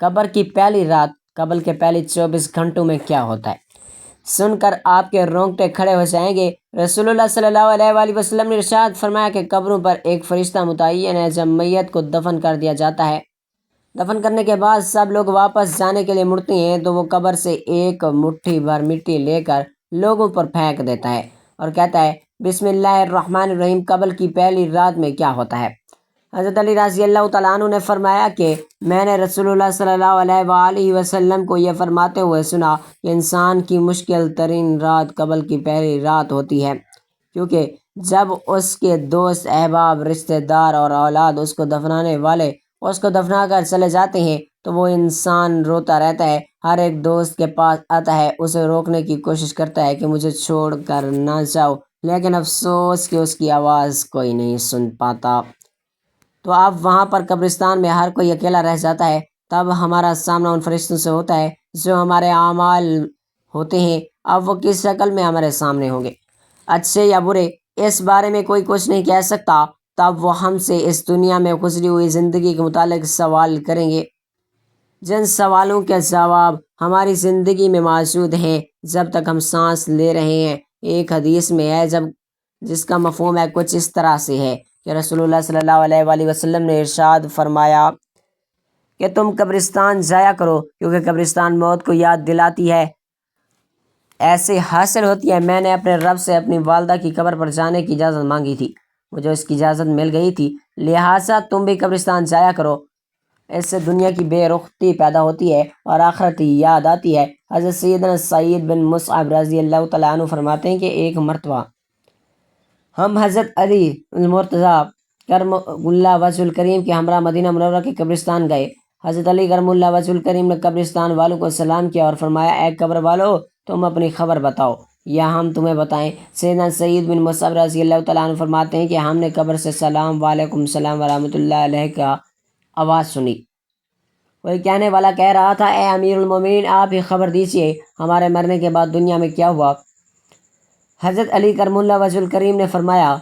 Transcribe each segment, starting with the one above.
قبر کی پہلی رات قبر کے پہلے 24 گھنٹوں میں کیا ہوتا ہے؟ سن کر آپ کے رونگٹے کھڑے ہو جائیں گے۔ رسول اللہ صلی اللہ علیہ وآلہ وسلم نے ارشاد فرمایا کہ قبروں پر ایک فرشتہ متعین ہے۔ جب میت کو دفن کر دیا جاتا ہے، دفن کرنے کے بعد سب لوگ واپس جانے کے لیے مڑتے ہیں تو وہ قبر سے ایک مٹھی بھر مٹی لے کر لوگوں پر پھینک دیتا ہے اور کہتا ہے بسم اللہ الرحمن الرحیم۔ قبر کی پہلی رات میں کیا ہوتا ہے؟ حضرت علی رضی اللہ تعالیٰ عنہ نے فرمایا کہ میں نے رسول اللہ صلی اللہ علیہ وآلہ وسلم کو یہ فرماتے ہوئے سنا کہ انسان کی مشکل ترین رات قبر کی پہلی رات ہوتی ہے، کیونکہ جب اس کے دوست، احباب، رشتہ دار اور اولاد اس کو دفنانے والے اس کو دفنا کر چلے جاتے ہیں تو وہ انسان روتا رہتا ہے۔ ہر ایک دوست کے پاس آتا ہے، اسے روکنے کی کوشش کرتا ہے کہ مجھے چھوڑ کر نہ جاؤ، لیکن افسوس کہ اس کی آواز کوئی نہیں سن پاتا۔ تو اب وہاں پر قبرستان میں ہر کوئی اکیلا رہ جاتا ہے۔ تب ہمارا سامنا ان فرشتوں سے ہوتا ہے جو ہمارے اعمال ہوتے ہیں۔ اب وہ کس شکل میں ہمارے سامنے ہوں گے، اچھے یا برے، اس بارے میں کوئی کچھ نہیں کہہ سکتا۔ تب وہ ہم سے اس دنیا میں گزری ہوئی زندگی کے متعلق سوال کریں گے، جن سوالوں کے جواب ہماری زندگی میں موجود ہیں جب تک ہم سانس لے رہے ہیں۔ ایک حدیث میں ہے جس کا مفہوم ہے کچھ اس طرح سے ہے کہ رسول اللہ صلی اللہ علیہ وآلہ وسلم نے ارشاد فرمایا کہ تم قبرستان جایا کرو، کیونکہ قبرستان موت کو یاد دلاتی ہے، ایسے حاصل ہوتی ہے۔ میں نے اپنے رب سے اپنی والدہ کی قبر پر جانے کی اجازت مانگی تھی، مجھے اس کی اجازت مل گئی تھی، لہٰذا تم بھی قبرستان جایا کرو۔ اس سے دنیا کی بے رختی پیدا ہوتی ہے اور آخرت یاد آتی ہے۔ حضرت سیدنا سعید بن مصعب رضی اللہ تعالیٰ عنہ فرماتے ہیں کہ ایک مرتبہ ہم حضرت علی المرتضیٰ کرم اللہ وجہ الکریم کے ہمراہ مدینہ منورہ کے قبرستان گئے۔ حضرت علی کرم اللہ وجہ الکریم نے قبرستان والوں کو سلام کیا اور فرمایا اے قبر والو، تم اپنی خبر بتاؤ یا ہم تمہیں بتائیں۔ سیدنا سعید بن مصعب رضی اللہ تعالیٰ عنہ فرماتے ہیں کہ ہم نے قبر سے سلام وعلیکم السلام ورحمۃ اللہ علیہ کا آواز سنی۔ کوئی کہنے والا کہہ رہا تھا اے امیر المومنین، آپ ہی خبر دیجئے ہمارے مرنے کے بعد دنیا میں کیا ہوا؟ حضرت علی کرم اللہ وجہ الکریم نے فرمایا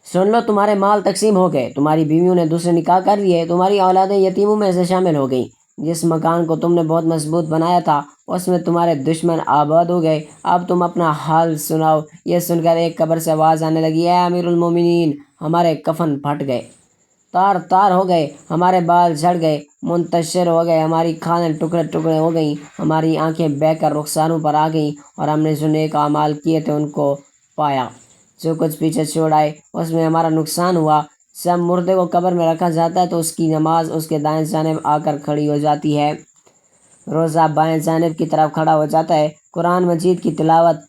سن لو، تمہارے مال تقسیم ہو گئے، تمہاری بیویوں نے دوسرے نکاح کر لیے، تمہاری اولادیں یتیموں میں سے شامل ہو گئیں، جس مکان کو تم نے بہت مضبوط بنایا تھا اس میں تمہارے دشمن آباد ہو گئے، اب تم اپنا حال سناؤ۔ یہ سن کر ایک قبر سے آواز آنے لگی اے امیر المومنین، ہمارے کفن پھٹ گئے، تار تار ہو گئے، ہمارے بال جھڑ گئے، منتشر ہو گئے، ہماری کھالیں ٹکڑے ٹکڑے ہو گئیں، ہماری آنکھیں بہہ کر رخساروں پر آ گئیں، اور ہم نے جو نیک اعمال کیے تھے ان کو پایا، جو کچھ پیچھے چھوڑ آئے اس میں ہمارا نقصان ہوا۔ جب مردے کو قبر میں رکھا جاتا ہے تو اس کی نماز اس کے دائیں جانب آ کر کھڑی ہو جاتی ہے، روزہ بائیں جانب کی طرف کھڑا ہو جاتا ہے، قرآن مجید کی تلاوت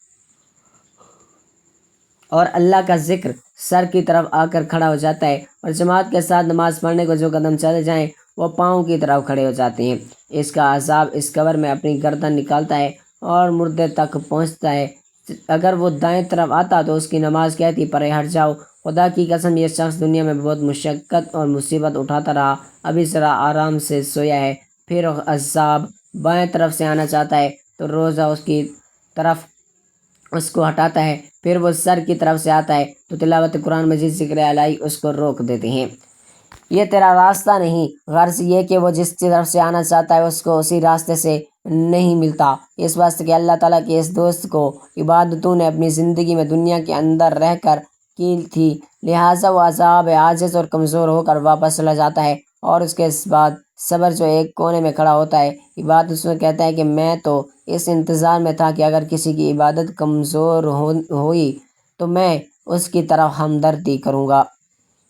اور اللہ کا ذکر سر کی طرف آ کر کھڑا ہو جاتا ہے، اور جماعت کے ساتھ نماز پڑھنے کو جو قدم چلے جائیں وہ پاؤں کی طرف کھڑے ہو جاتے ہیں۔ اس کا عذاب اس قبر میں اپنی گردن نکالتا ہے اور مردے تک پہنچتا ہے۔ اگر وہ دائیں طرف آتا تو اس کی نماز کہتی پرے ہٹ جاؤ، خدا کی قسم یہ شخص دنیا میں بہت مشقت اور مصیبت اٹھاتا رہا، ابھی ذرا آرام سے سویا ہے۔ پھر عذاب بائیں طرف سے آنا چاہتا ہے تو روزہ اس کی طرف اس کو ہٹاتا ہے، پھر وہ سر کی طرف سے آتا ہے تو تلاوت قرآن مجید ذکر الہی اس کو روک دیتے ہیں۔ یہ تیرا راستہ نہیں، غرض یہ کہ وہ جس طرف سے آنا چاہتا ہے اس کو اسی راستے سے نہیں ملتا، اس واسطے کہ اللہ تعالیٰ کے اس دوست کو عبادتوں نے اپنی زندگی میں دنیا کے اندر رہ کر کی تھی، لہٰذا وہ عذاب عاجز اور کمزور ہو کر واپس چلا جاتا ہے، اور اس کے بعد صبر جو ایک کونے میں کھڑا ہوتا ہے عبادت سے کہتا ہے کہ میں تو اس انتظار میں تھا کہ اگر کسی کی عبادت کمزور ہوئی تو میں اس کی طرف ہمدردی کروں گا،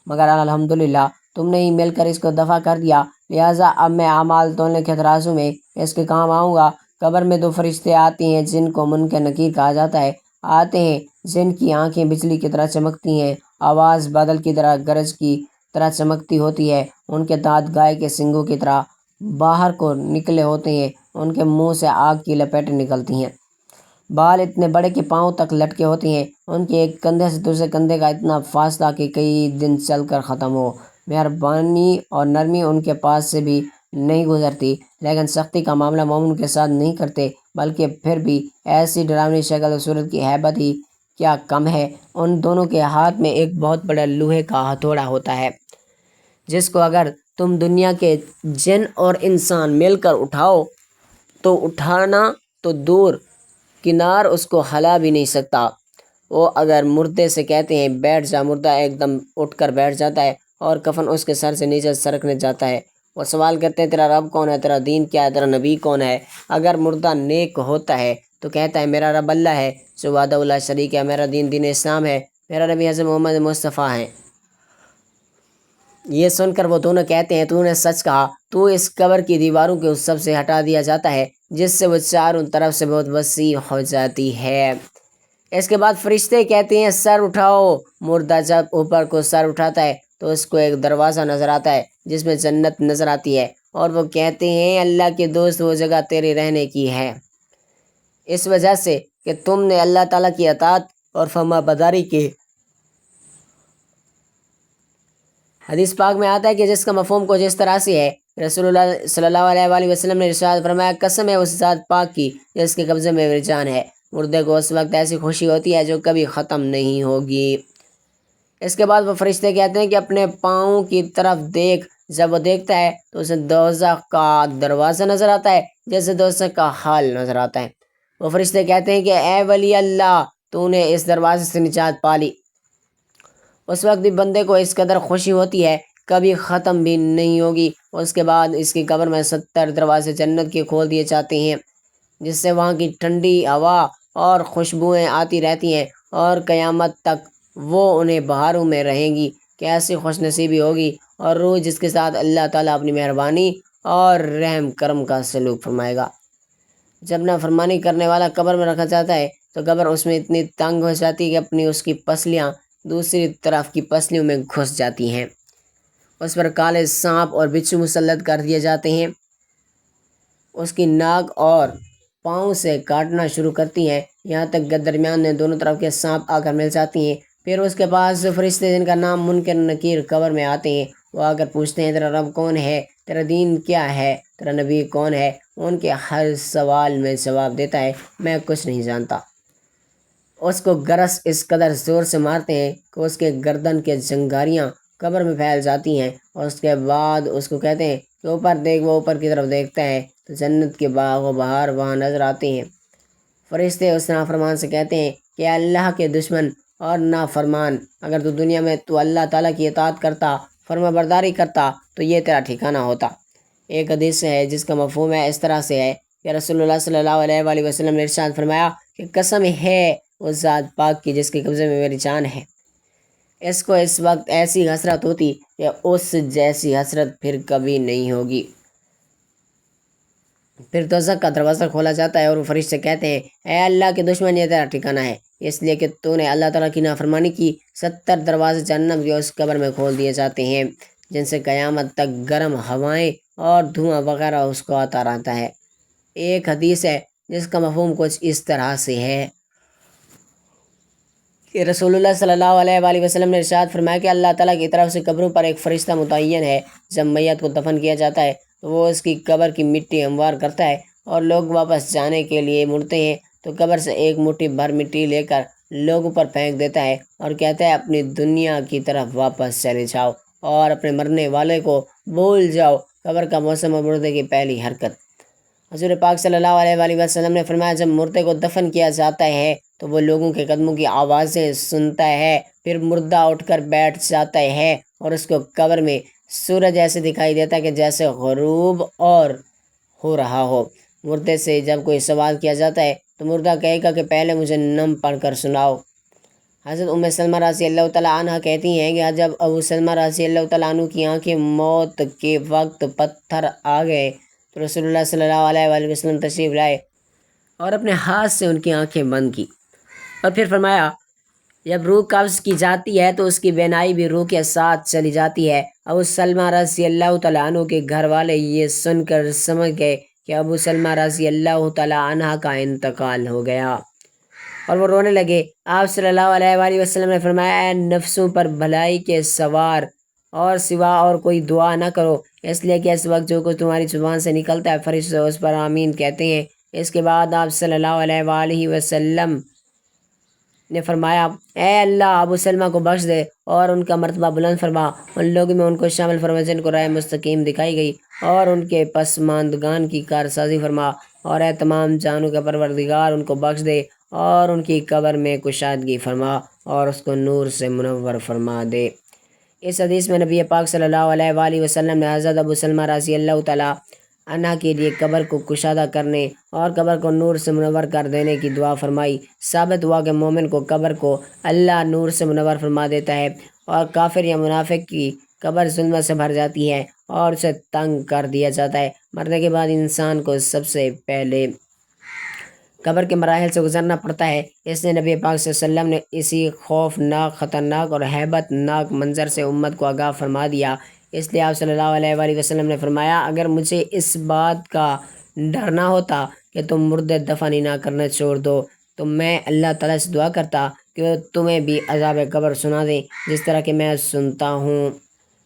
مگر الحمدللہ تم نے ہی مل کر اس کو دفع کر دیا، لہٰذا اب میں اعمال تولنے کے ترازو میں اس کے کام آؤں گا۔ قبر میں دو فرشتے آتے ہیں جن کو منکر نکیر کہا جاتا ہے، آتے ہیں جن کی آنکھیں بجلی کی طرح چمکتی ہیں، آواز بادل کی طرح گرج کی طرح چمکتی ہوتی ہے، ان کے دانت گائے کے سنگوں کی طرح باہر کو نکلے ہوتے ہیں، ان کے منہ سے آگ کی لپیٹیں نکلتی ہیں، بال اتنے بڑے کہ پاؤں تک لٹکے ہوتے ہیں، ان کے ایک کندھے سے دوسرے کندھے کا اتنا فاصلہ کہ کئی دن چل کر ختم ہو، مہربانی اور نرمی ان کے پاس سے بھی نہیں گزرتی، لیکن سختی کا معاملہ مومن کے ساتھ نہیں کرتے، بلکہ پھر بھی ایسی ڈراؤنی شکل و صورت کی ہیبت ہی کیا کم ہے۔ ان دونوں کے ہاتھ میں ایک بہت بڑا لوہے کا ہتھوڑا ہوتا ہے، جس کو اگر تم دنیا کے جن اور انسان مل کر اٹھاؤ تو اٹھانا تو دور کنار اس کو ہلا بھی نہیں سکتا۔ وہ اگر مردے سے کہتے ہیں بیٹھ جا، مردہ ایک دم اٹھ کر بیٹھ جاتا ہے اور کفن اس کے سر سے نیچے سرکنے جاتا ہے۔ وہ سوال کرتے ہیں تیرا رب کون ہے، تیرا دین کیا ہے، تیرا نبی کون ہے؟ اگر مردہ نیک ہوتا ہے تو کہتا ہے میرا رب اللہ ہے جو وحدہ لا شریک ہے، میرا دین اسلام ہے، میرا نبی حضرت محمد مصطفیٰ ہیں۔ یہ سن کر وہ دونوں کہتے ہیں تو نے سچ کہا، تو اس قبر کی دیواروں کے اس سب سے ہٹا دیا جاتا ہے جس سے وہ چاروں طرف سے بہت وسیع ہو جاتی ہے۔ اس کے بعد فرشتے کہتے ہیں سر اٹھاؤ۔ مردہ جب اوپر کو سر اٹھاتا ہے تو اس کو ایک دروازہ نظر آتا ہے جس میں جنت نظر آتی ہے، اور وہ کہتے ہیں اللہ کے دوست وہ جگہ تیرے رہنے کی ہے، اس وجہ سے کہ تم نے اللہ تعالیٰ کی اطاعت اور فرما برداری کی۔ حدیث پاک میں آتا ہے کہ جس کا مفہوم کچھ اس طرح سے ہے، رسول اللہ صلی اللہ علیہ وآلہ وسلم نے ارشاد فرمایا قسم ہے اس ذات پاک کی جس کے قبضے میں میری جان ہے، مردے کو اس وقت ایسی خوشی ہوتی ہے جو کبھی ختم نہیں ہوگی۔ اس کے بعد وہ فرشتے کہتے ہیں کہ اپنے پاؤں کی طرف دیکھ۔ جب وہ دیکھتا ہے تو اسے دوزخ کا دروازہ نظر آتا ہے جیسے دوزخ کا حال نظر آتا ہے۔ وہ فرشتے کہتے ہیں کہ اے ولی اللہ، تو نے اس دروازے سے نجات پا لی۔ اس وقت بھی بندے کو اس قدر خوشی ہوتی ہے کبھی ختم بھی نہیں ہوگی۔ اس کے بعد اس کی قبر میں 70 دروازے جنت کے کھول دیے جاتے ہیں جس سے وہاں کی ٹھنڈی ہوا اور خوشبوئیں آتی رہتی ہیں اور قیامت تک وہ انہیں بہاروں میں رہیں گی۔ کیسی خوش نصیبی ہوگی اور روح جس کے ساتھ اللہ تعالیٰ اپنی مہربانی اور رحم کرم کا سلوک فرمائے گا۔ جب نافرمانی کرنے والا قبر میں رکھا جاتا ہے تو قبر اس میں اتنی تنگ ہو جاتی ہے کہ اپنی اس کی پسلیاں دوسری طرف کی پسلیوں میں گھس جاتی ہیں۔ اس پر کالے سانپ اور بچھو مسلط کر دیے جاتے ہیں، اس کی ناک اور پاؤں سے کاٹنا شروع کرتی ہیں یہاں تک کہ درمیان میں دونوں طرف کے سانپ آ کر مل جاتی ہیں۔ پھر اس کے پاس فرشتے جن کا نام منکر نکیر قبر میں آتے ہیں، وہ آ کر پوچھتے ہیں تیرا رب کون ہے، تیرا دین کیا ہے، تیرا نبی کون ہے؟ ان کے ہر سوال میں جواب دیتا ہے میں کچھ نہیں جانتا۔ اس کو گرس اس قدر زور سے مارتے ہیں کہ اس کے گردن کے جنگاریاں قبر میں پھیل جاتی ہیں، اور اس کے بعد اس کو کہتے ہیں کہ اوپر دیکھ۔ وہ اوپر کی طرف دیکھتا ہے تو جنت کے باغ و بہار وہاں نظر آتے ہیں۔ فرشتے اس نافرمان سے کہتے ہیں کہ اللہ کے دشمن اور نافرمان، اگر تو دنیا میں تو اللہ تعالیٰ کی اطاعت کرتا، فرما برداری کرتا تو یہ تیرا ٹھکانہ ہوتا۔ ایک حدیث ہے جس کا مفہوم ہے اس طرح سے ہے کہ رسول اللہ صلی اللہ علیہ وآلہ وسلم نے ارشاد فرمایا کہ قسم ہے اس ذات پاک کی جس کے قبضے میں میری جان ہے، اس کو اس وقت ایسی حسرت ہوتی کہ اس جیسی حسرت پھر کبھی نہیں ہوگی۔ پھر دوزخ کا دروازہ کھولا جاتا ہے اور وہ فرشتے کہتے ہیں اے اللہ کے دشمن یہ تیرا ٹھکانہ ہے، اس لیے کہ تو نے اللہ تعالیٰ کی نافرمانی کی۔ 70 دروازے جہنم کے اس قبر میں کھول دیے جاتے ہیں جن سے قیامت تک گرم ہوائیں اور دھواں وغیرہ اس کو آتا رہتا ہے۔ ایک حدیث ہے جس کا مفہوم کچھ اس طرح سے ہے کہ رسول اللہ صلی اللہ علیہ وآلہ وسلم نے ارشاد فرمایا کہ اللہ تعالیٰ کی طرف سے قبروں پر ایک فرشتہ متعین ہے۔ جب میت کو دفن کیا جاتا ہے تو وہ اس کی قبر کی مٹی ہموار کرتا ہے اور لوگ واپس جانے کے لیے مڑتے ہیں تو قبر سے ایک مٹھی بھر مٹی لے کر لوگوں پر پھینک دیتا ہے اور کہتا ہے اپنی دنیا کی طرف واپس چلے جاؤ اور اپنے مرنے والے کو بھول جاؤ۔ قبر کا موسم اور مردے کی پہلی حرکت۔ حضور پاک صلی اللہ علیہ وآلہ وسلم نے فرمایا جب مردے کو دفن کیا جاتا ہے تو وہ لوگوں کے قدموں کی آوازیں سنتا ہے، پھر مردہ اٹھ کر بیٹھ جاتا ہے اور اس کو قبر میں سورج ایسے دکھائی دیتا ہے کہ جیسے غروب اور ہو رہا ہو۔ مردے سے جب کوئی سوال کیا جاتا ہے تو مردہ کہے گا کہ پہلے مجھے نم پڑھ کر سناؤ۔ حضرت ام سلمہ رضی اللہ تعالیٰ عنہ کہتی ہیں کہ جب ابو سلمہ رضی اللہ تعالیٰ عنہ کی آنکھیں موت کے وقت پتھر آ گئے تو رسول اللہ صلی اللہ علیہ وآلہ وسلم تشریف لائے اور اپنے ہاتھ سے ان کی آنکھیں بند کی اور پھر فرمایا جب روح قبض کی جاتی ہے تو اس کی بینائی بھی روح کے ساتھ چلی جاتی ہے۔ ابو سلمہ رضی اللہ تعالیٰ عنہ کے گھر والے یہ سن کر سمجھ گئے کہ ابو سلمہ رضی اللہ تعالیٰ عنہ کا انتقال ہو گیا اور وہ رونے لگے۔ آپ صلی اللہ علیہ وآلہ وسلم نے فرمایا اے نفسوں پر بھلائی کے سوار اور سوا اور کوئی دعا نہ کرو، اس لیے کہ اس وقت جو کچھ تمہاری زبان سے نکلتا ہے فرشتے اس پر آمین کہتے ہیں۔ اس کے بعد آپ صلی اللہ علیہ وآلہ وسلم نے فرمایا اے اللہ ابو سلمہ کو بخش دے اور ان کا مرتبہ بلند فرما، ان لوگوں میں ان کو شامل فرما جن کو رائے مستقیم دکھائی گئی، اور ان کے پسماندگان کی کارسازی فرما، اور اے تمام جانوں کا پروردگار ان کو بخش دے اور ان کی قبر میں کشادگی فرما اور اس کو نور سے منور فرما دے۔ اس حدیث میں نبی پاک صلی اللہ علیہ وآلہ وسلم نے حضرت ابو سلمہ رضی اللہ تعالیٰ عنہ کے لیے قبر کو کشادہ کرنے اور قبر کو نور سے منور کر دینے کی دعا فرمائی۔ ثابت ہوا کہ مومن کو قبر کو اللہ نور سے منور فرما دیتا ہے، اور کافر یا منافق کی قبر ظلمت سے بھر جاتی ہے اور اسے تنگ کر دیا جاتا ہے۔ مرنے کے بعد انسان کو سب سے پہلے قبر کے مراحل سے گزرنا پڑتا ہے، اس لیے نبی پاک صلی اللہ علیہ وسلم نے اسی خوفناک، خطرناک اور ہیبت ناک منظر سے امت کو آگاہ فرما دیا۔ اس لیے آپ صلی اللہ علیہ وآلہ وسلم نے فرمایا اگر مجھے اس بات کا ڈر نہ ہوتا کہ تم مردے دفن نہ کرنا چھوڑ دو تو میں اللہ تعالیٰ سے دعا کرتا کہ وہ تمہیں بھی عذاب قبر سنا دیں جس طرح کہ میں سنتا ہوں۔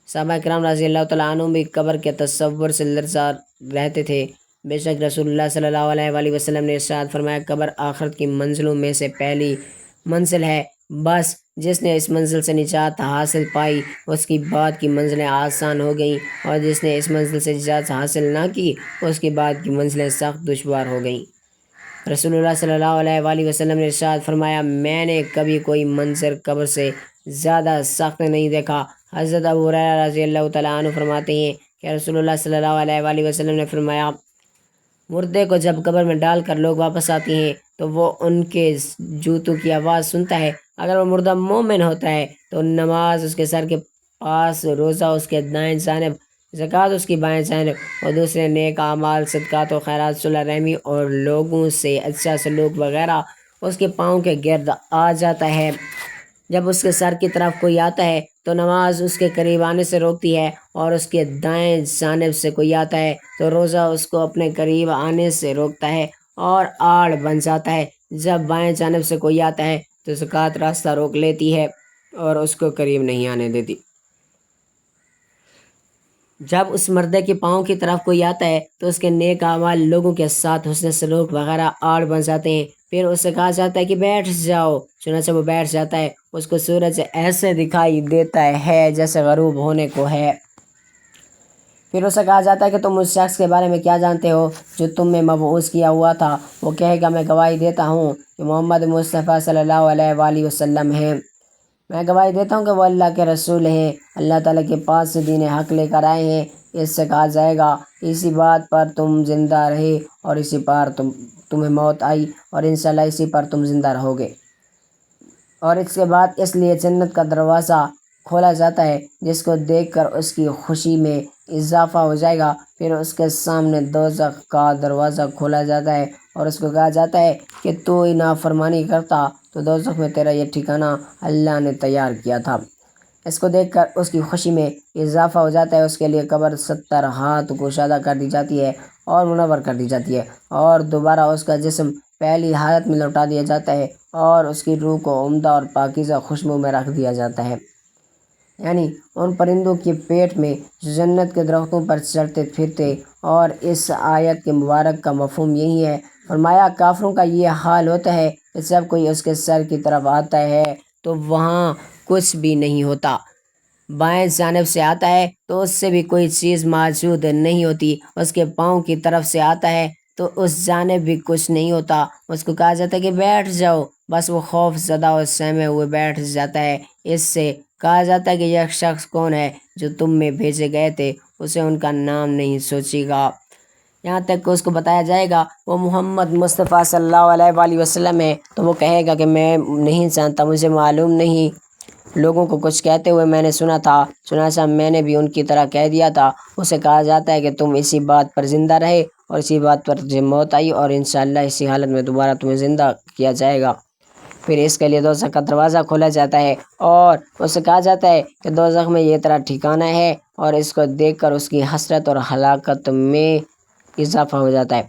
صحابہ کرام رضی اللہ تعالیٰ عنہ بھی قبر کے تصور سے لرزا رہتے تھے۔ بے شک رسول اللہ صلی اللہ علیہ وآلہ وسلم نے ارشاد فرمایا قبر آخرت کی منزلوں میں سے پہلی منزل ہے، بس جس نے اس منزل سے نجات حاصل پائی اس کی بعد کی منزلیں آسان ہو گئیں، اور جس نے اس منزل سے نجات حاصل نہ کی اس کی بعد کی منزلیں سخت دشوار ہو گئیں۔ رسول اللہ صلی اللہ علیہ وآلہ وسلم نے ارشاد فرمایا میں نے کبھی کوئی منظر قبر سے زیادہ سخت نہیں دیکھا۔ حضرت ابو ہریرہ رضی اللہ تعالیٰ عنہ فرماتے ہیں کہ رسول اللہ صلی اللہ علیہ وآلہ وسلم نے فرمایا مردے کو جب قبر میں ڈال کر لوگ واپس آتے ہیں تو وہ ان کے جوتوں کی آواز سنتا ہے۔ اگر وہ مردہ مومن ہوتا ہے تو نماز اس کے سر کے پاس، روزہ اس کے دائیں جانب، زکوٰۃ اس کی بائیں جانب، اور دوسرے نیک اعمال، صدقات و خیرات، صلہ رحمی اور لوگوں سے اچھا سلوک وغیرہ اس کے پاؤں کے گرد آ جاتا ہے۔ جب اس کے سر کی طرف کوئی آتا ہے تو نماز اس کے قریب آنے سے روکتی ہے، اور اس کے دائیں جانب سے کوئی آتا ہے تو روزہ اس کو اپنے قریب آنے سے روکتا ہے اور آڑ بن جاتا ہے۔ جب بائیں جانب سے کوئی آتا ہے تو زکوٰۃ راستہ روک لیتی ہے اور اس کو قریب نہیں آنے دیتی۔ جب اس مردے کے پاؤں کی طرف کوئی آتا ہے تو اس کے نیک اعمال، لوگوں کے ساتھ حسن سلوک وغیرہ آڑ بن جاتے ہیں۔ پھر اسے کہا جاتا ہے کہ بیٹھ جاؤ، چنانچہ وہ بیٹھ جاتا ہے۔ اس کو سورج ایسے دکھائی دیتا ہے جیسے غروب ہونے کو ہے۔ پھر اسے کہا جاتا ہے کہ تم اس شخص کے بارے میں کیا جانتے ہو جو تم میں مبعوث کیا ہوا تھا؟ وہ کہے گا میں گواہی دیتا ہوں کہ محمد مصطفیٰ صلی اللہ علیہ وآلہ وسلم ہیں۔ میں گواہی دیتا ہوں کہ وہ اللہ کے رسول ہیں، اللہ تعالیٰ کے پاس سے دین حق لے کر آئے ہیں۔ اس سے کہا جائے گا اسی بات پر تم زندہ رہے اور اسی پر تمہیں موت آئی، اور انشاءاللہ اسی پر تم زندہ رہو گے۔ اور اس کے بعد اس لیے جنت کا دروازہ کھولا جاتا ہے جس کو دیکھ کر اس کی خوشی میں اضافہ ہو جائے گا۔ پھر اس کے سامنے دوزخ کا دروازہ کھولا جاتا ہے اور اس کو کہا جاتا ہے کہ تو نافرمانی کرتا تو دوزخ میں تیرا یہ ٹھکانہ اللہ نے تیار کیا تھا۔ اس کو دیکھ کر اس کی خوشی میں اضافہ ہو جاتا ہے۔ اس کے لیے قبر 70 ہاتھ کشادہ کر دی جاتی ہے اور منور کر دی جاتی ہے، اور دوبارہ اس کا جسم پہلی حالت میں لوٹا دیا جاتا ہے، اور اس کی روح کو عمدہ اور پاکیزہ خوشبو میں رکھ دیا جاتا ہے، یعنی ان پرندوں کے پیٹ میں جو جنت کے درختوں پر چڑھتے پھرتے۔ اور اس آیت کے مبارک کا مفہوم یہی ہے۔ فرمایا کافروں کا یہ حال ہوتا ہے کہ جب کوئی اس کے سر کی طرف آتا ہے تو وہاں کچھ بھی نہیں ہوتا، بائیں جانب سے آتا ہے تو اس سے بھی کوئی چیز موجود نہیں ہوتی، اس کے پاؤں کی طرف سے آتا ہے تو اس جانب بھی کچھ نہیں ہوتا۔ اس کو کہا جاتا ہے کہ بیٹھ جاؤ، بس وہ خوف زدہ اور سہمے ہوئے بیٹھ جاتا ہے۔ اس سے کہا جاتا ہے کہ یہ شخص کون ہے جو تم میں بھیجے گئے تھے، اسے ان کا نام نہیں سوچے گا، یہاں تک کہ اس کو بتایا جائے گا وہ محمد مصطفیٰ صلی اللہ علیہ وآلہ وسلم ہے تو وہ کہے گا کہ میں نہیں جانتا، مجھے معلوم نہیں، لوگوں کو کچھ کہتے ہوئے میں نے سنا تھا، چنانچہ میں نے بھی ان کی طرح کہہ دیا تھا۔ اسے کہا جاتا ہے کہ تم اسی بات پر زندہ رہے اور اسی بات پر تجھے موت آئی، اور انشاءاللہ اسی حالت میں دوبارہ تمہیں زندہ کیا جائے گا۔ پھر اس کے لیے دوزخ کا دروازہ کھولا جاتا ہے اور اسے کہا جاتا ہے کہ دوزخ میں یہ تیرا ٹھکانہ ہے، اور اس کو دیکھ کر اس کی حسرت اور ہلاکت میں اضافہ ہو جاتا ہے۔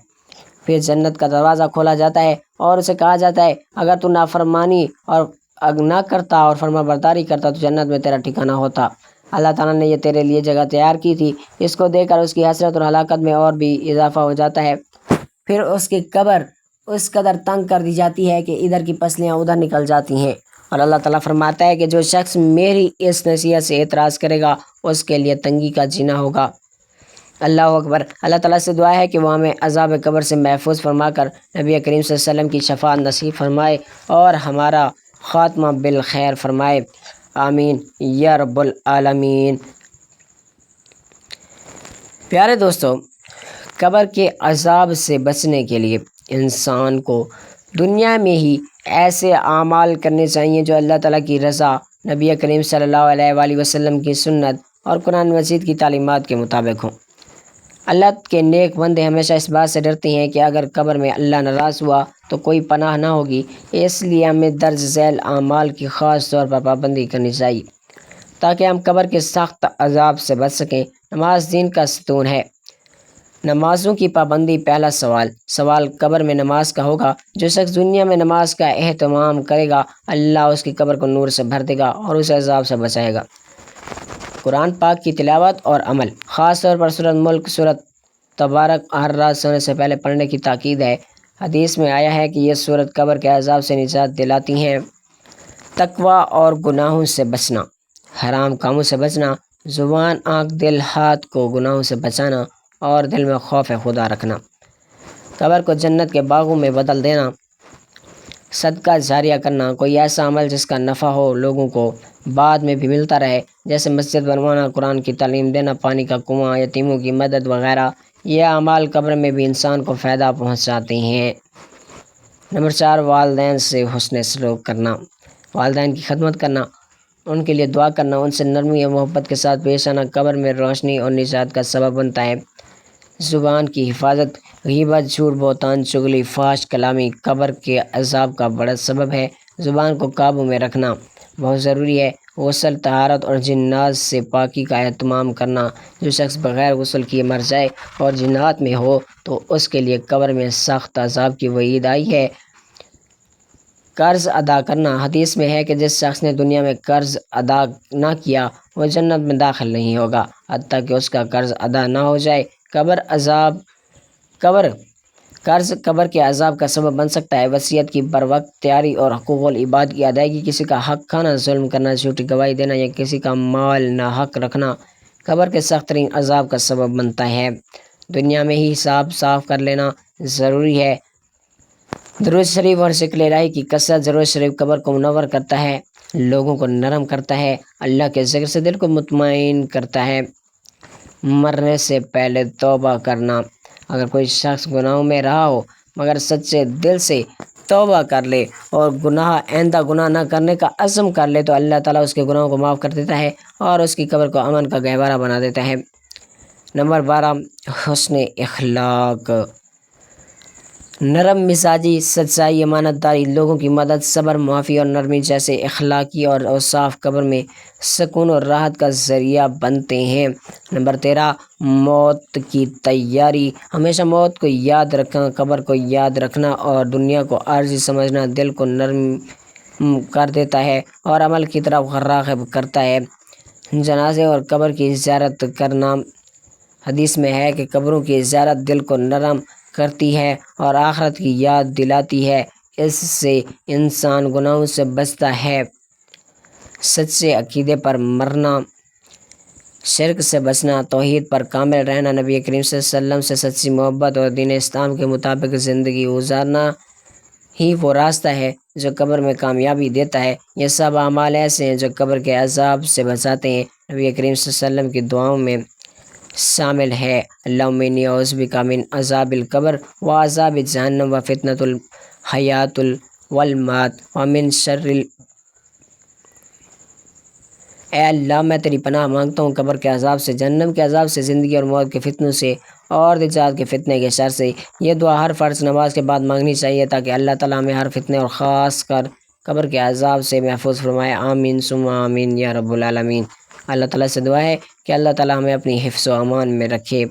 پھر جنت کا دروازہ کھولا جاتا ہے اور اسے کہا جاتا ہے اگر تو نافرمانی اور نہ کرتا اور فرما برداری کرتا تو جنت میں تیرا ٹھکانہ ہوتا، اللہ تعالیٰ نے یہ تیرے لیے جگہ تیار کی تھی۔ اس کو دیکھ کر اس کی حسرت اور ہلاکت میں اور بھی اضافہ ہو جاتا ہے۔ پھر اس کی قبر اس قدر تنگ کر دی جاتی ہے کہ ادھر کی پسلیاں ادھر نکل جاتی ہیں۔ اور اللہ تعالیٰ فرماتا ہے کہ جو شخص میری اس نصیحت سے اعتراض کرے گا اس کے لیے تنگی کا جینا ہوگا۔ اللہ اکبر۔ اللہ تعالیٰ سے دعا ہے کہ وہ ہمیں عذاب قبر سے محفوظ فرما کر نبی کریم صلی اللہ علیہ وسلم کی شفاعت نصیب فرمائے اور ہمارا خاتمہ بالخیر فرمائے، آمین یا رب العالمین۔ پیارے دوستو، قبر کے عذاب سے بچنے کے لیے انسان کو دنیا میں ہی ایسے اعمال کرنے چاہیے جو اللہ تعالیٰ کی رضا، نبی کریم صلی اللہ علیہ وآلہ وسلم کی سنت اور قرآن مجید کی تعلیمات کے مطابق ہوں۔ اللہ کے نیک بندے ہمیشہ اس بات سے ڈرتے ہیں کہ اگر قبر میں اللہ ناراض ہوا تو کوئی پناہ نہ ہوگی، اس لیے ہمیں درج ذیل اعمال کی خاص طور پر پابندی کرنی چاہیے تاکہ ہم قبر کے سخت عذاب سے بچ سکیں۔ نماز دین کا ستون ہے۔ نمازوں کی پابندی۔ پہلا سوال قبر میں نماز کا ہوگا۔ جو شخص دنیا میں نماز کا اہتمام کرے گا اللہ اس کی قبر کو نور سے بھر دے گا اور اسے عذاب سے بچائے گا۔ قرآن پاک کی تلاوت اور عمل، خاص طور پر سورۃ ملک، سورۃ تبارک ہر رات سونے سے پہلے پڑھنے کی تاکید ہے۔ حدیث میں آیا ہے کہ یہ سورت قبر کے عذاب سے نجات دلاتی ہیں۔ تقویٰ اور گناہوں سے بچنا، حرام کاموں سے بچنا، زبان، آنکھ، دل، ہاتھ کو گناہوں سے بچانا اور دل میں خوف خدا رکھنا، قبر کو جنت کے باغوں میں بدل دینا، صدقہ جاریہ کرنا، کوئی ایسا عمل جس کا نفع ہو لوگوں کو بعد میں بھی ملتا رہے، جیسے مسجد بنوانا، قرآن کی تعلیم دینا، پانی کا کنواں، یتیموں کی مدد وغیرہ۔ یہ اعمال قبر میں بھی انسان کو فائدہ پہنچاتے ہیں۔ نمبر 4، والدین سے حسن سلوک کرنا، والدین کی خدمت کرنا، ان کے لیے دعا کرنا، ان سے نرمی اور محبت کے ساتھ پیش آنا قبر میں روشنی اور نجات کا سبب بنتا ہے۔ زبان کی حفاظت، غیبت، جھوٹ، بہتان، چغلی، فحش کلامی قبر کے عذاب کا بڑا سبب ہے۔ زبان کو قابو میں رکھنا بہت ضروری ہے۔ غسل، طہارت اور جنات سے پاکی کا اہتمام کرنا، جو شخص بغیر غسل کیے مر جائے اور جنات میں ہو تو اس کے لیے قبر میں سخت عذاب کی وعید آئی ہے۔ قرض ادا کرنا، حدیث میں ہے کہ جس شخص نے دنیا میں قرض ادا نہ کیا وہ جنت میں داخل نہیں ہوگا حتیٰ کہ اس کا قرض ادا نہ ہو جائے۔ قرض قبر کے عذاب کا سبب بن سکتا ہے۔ وصیت کی بروقت تیاری اور حقوق العباد کی ادائیگی، کسی کا حق کھانا، ظلم کرنا، جھوٹی گواہی دینا یا کسی کا مال ناحق رکھنا قبر کے سخت ترین عذاب کا سبب بنتا ہے۔ دنیا میں ہی حساب صاف کر لینا ضروری ہے۔ درود شریف اور ذکر الہی کی کثرت۔ درود شریف قبر کو منور کرتا ہے، لوگوں کو نرم کرتا ہے، اللہ کے ذکر سے دل کو مطمئن کرتا ہے۔ مرنے سے پہلے توبہ کرنا، اگر کوئی شخص گناہوں میں رہا ہو مگر سچے دل سے توبہ کر لے اور آئندہ گناہ نہ کرنے کا عزم کر لے تو اللہ تعالیٰ اس کے گناہوں کو معاف کر دیتا ہے اور اس کی قبر کو امن کا گہوارہ بنا دیتا ہے۔ نمبر 12، حسن اخلاق، نرم مزاجی، سچائی، امانت داری، لوگوں کی مدد، صبر، معافی اور نرمی جیسے اخلاقی اور اوصاف قبر میں سکون اور راحت کا ذریعہ بنتے ہیں۔ نمبر 13، موت کی تیاری، ہمیشہ موت کو یاد رکھنا، قبر کو یاد رکھنا اور دنیا کو عارضی سمجھنا دل کو نرم کر دیتا ہے اور عمل کی طرف راغب کرتا ہے۔ جنازے اور قبر کی زیارت کرنا، حدیث میں ہے کہ قبروں کی زیارت دل کو نرم کرتی ہے اور آخرت کی یاد دلاتی ہے، اس سے انسان گناہوں سے بچتا ہے۔ سچے عقیدے پر مرنا، شرک سے بچنا، توحید پر کامل رہنا، نبی کریم صلی اللہ علیہ وسلم سے سچی محبت اور دین اسلام کے مطابق زندگی گزارنا ہی وہ راستہ ہے جو قبر میں کامیابی دیتا ہے۔ یہ سب اعمال ایسے ہیں جو قبر کے عذاب سے بچاتے ہیں۔ نبی کریم صلی اللہ علیہ وسلم کی دعاؤں میں شامل ہے، اللہم انی اعوذ بک من عذاب القبر وعذاب جہنم وفتنۃ الحیاۃ والممات ومن شر اے اللہ میں تیری پناہ مانگتا ہوں قبر کے عذاب سے، جہنم کے عذاب سے، زندگی اور موت کے فتنوں سے اور دجال کے فتنے کے شر سے۔ یہ دعا ہر فرض نماز کے بعد مانگنی چاہیے تاکہ اللہ تعالیٰ ہمیں ہر فتنے اور خاص کر قبر کے عذاب سے محفوظ فرمائے، آمین ثم آمین یا رب العالمین۔ اللہ تعالیٰ سے دعا ہے کہ اللہ تعالیٰ ہمیں اپنی حفظ و امان میں رکھے۔